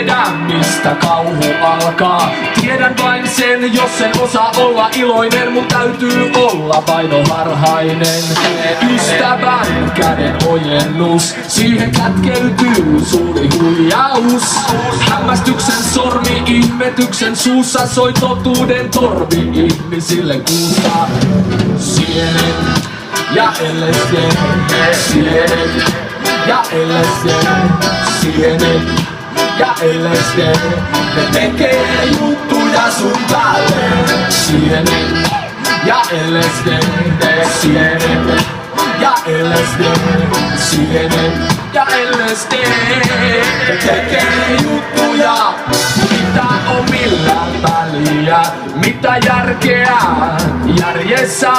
tiedä mistä kauhu alkaa. Tiedän vain sen, jos en osaa olla iloinen, mun täytyy olla vainoharhainen. Ystävän käden ojennus, siihen kätkeytyy suuri huijaus. Hämmästyksen sormi, ihmetyksen suussa soi totuuden torvi ihmisille kuusta. Sienen ja LSD, sienet ja LSD, sienet ja LSD, ne tekee juttuja sun päälle. Sienet ja LSD, sienet ja LSD, sienet ja LSD, ne tekee juttuja, mitä on millään väliä, mitä järkeä järjessä,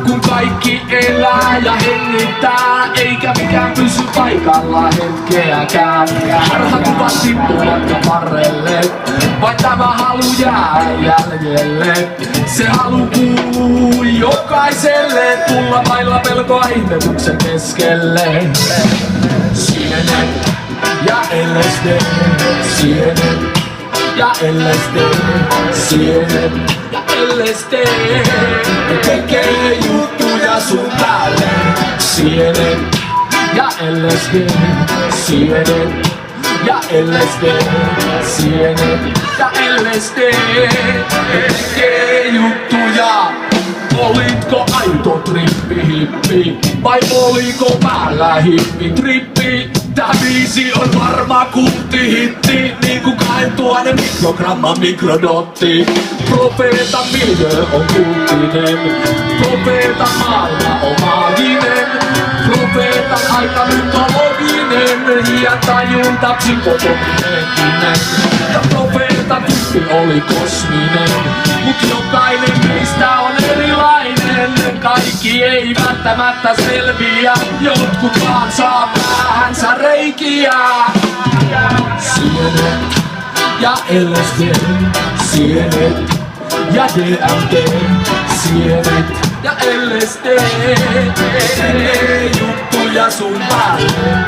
kun kaikki elää ja hengittää, eikä mikään pysy paikalla hetkeäkään. Harhakuvat tippuvat jo varrelle, vain tämä halu jää jäljelle. Se halu kuuluu jokaiselle, tulla vailla pelkoa ihmetyksen keskelle. Sienet ja LSD, sienet ja LSD, sienet ja LSD, ne tekee juttuja sun päälle. Sienet ja LSD, sienet ja LSD, sienet ja LSD, ne tekee juttuja. Olitko aito trippi hippi, vai oliko päällä hippi trippi? Tää biisi on varma kulttihitti, niinku 2000 mikrogramman mikrodotti. Profeetan miljöö on kulttinen, profeetan maailma on maaginen. Profeetan aika mytologinen, ja tajunta psykotoninen. Ja profeetan tyyppi oli kosminen, mut jokainen meistä on erilainen. Kaikki ei välttämättä selviä, jotkut vaan saa päähänsä reikiä. Sienet ja LSD, sienet ja DMT, sienet ja LSD, tekee juttuja sun päälle.